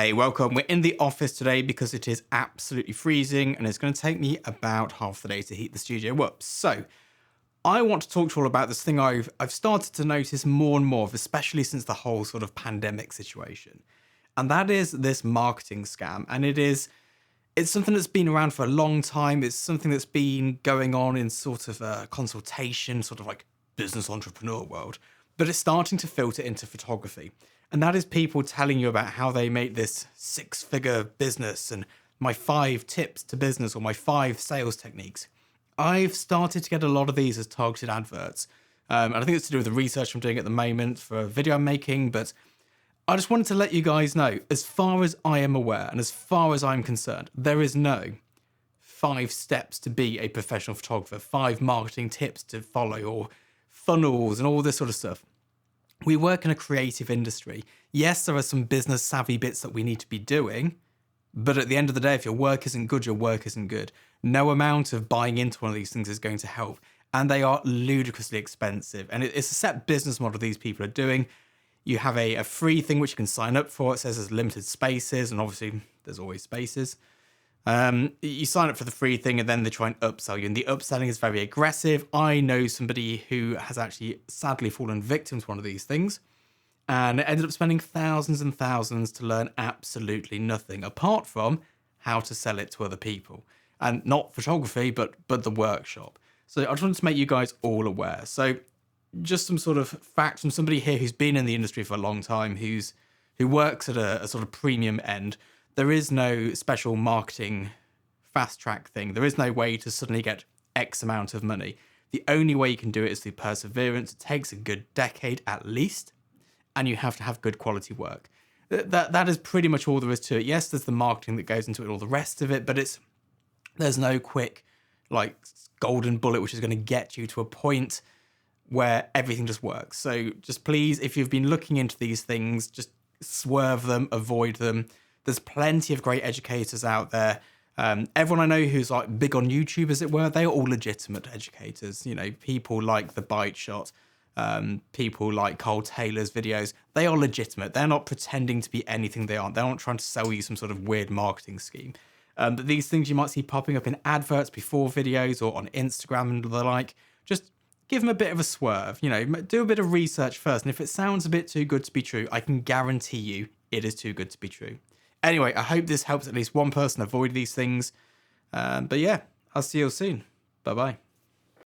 Hey, welcome. We're in the office today because it is absolutely freezing and it's going to take me about half the day to heat the studio up. So, I want to talk to you all about this thing I've started to notice more and more of, especially since the whole sort of pandemic situation. And that is this marketing scam. And it's something that's been around for a long time. It's something that's been going on in sort of a consultation, sort of like business entrepreneur world, but it's starting to filter into photography. And that is people telling you about how they make this six-figure business and my 5 tips to business or my 5 sales techniques. I've started to get a lot of these as targeted adverts. And I think it's to do with the research I'm doing at the moment for a video I'm making, but I just wanted to let you guys know, as far as I am aware and as far as I'm concerned, there is no 5 steps to be a professional photographer, 5 marketing tips to follow, or funnels and all this sort of stuff. We work in a creative industry. Yes, there are some business savvy bits that we need to be doing, but at the end of the day, if your work isn't good, your work isn't good. No amount of buying into one of these things is going to help. And they are ludicrously expensive. And it's a set business model these people are doing. You have a free thing which you can sign up for. It says there's limited spaces, and obviously there's always spaces. You sign up for the free thing and then they try and upsell you. And the upselling is very aggressive. I know somebody who has actually sadly fallen victim to one of these things and ended up spending thousands and thousands to learn absolutely nothing apart from how to sell it to other people. And not photography, but the workshop. So I just wanted to make you guys all aware. So just some sort of facts from somebody here who's been in the industry for a long time, who works at a sort of premium end. There is no special marketing fast track thing. There is no way to suddenly get X amount of money. The only way you can do it is through perseverance. It takes a good decade at least, and you have to have good quality work. That is pretty much all there is to it. Yes, there's the marketing that goes into it, all the rest of it, but there's no quick like golden bullet which is going to get you to a point where everything just works. So just please, if you've been looking into these things, just swerve them, avoid them. There's plenty of great educators out there. Everyone I know who's like big on YouTube, as it were, they are all legitimate educators. You know, people like The Bite Shot, people like Cole Taylor's videos. They are legitimate. They're not pretending to be anything they aren't. They're not trying to sell you some sort of weird marketing scheme. But these things you might see popping up in adverts before videos or on Instagram and the like, just give them a bit of a swerve. You know, do a bit of research first. And if it sounds a bit too good to be true, I can guarantee you it is too good to be true. Anyway, I hope this helps at least one person avoid these things. But yeah, I'll see you all soon. Bye-bye.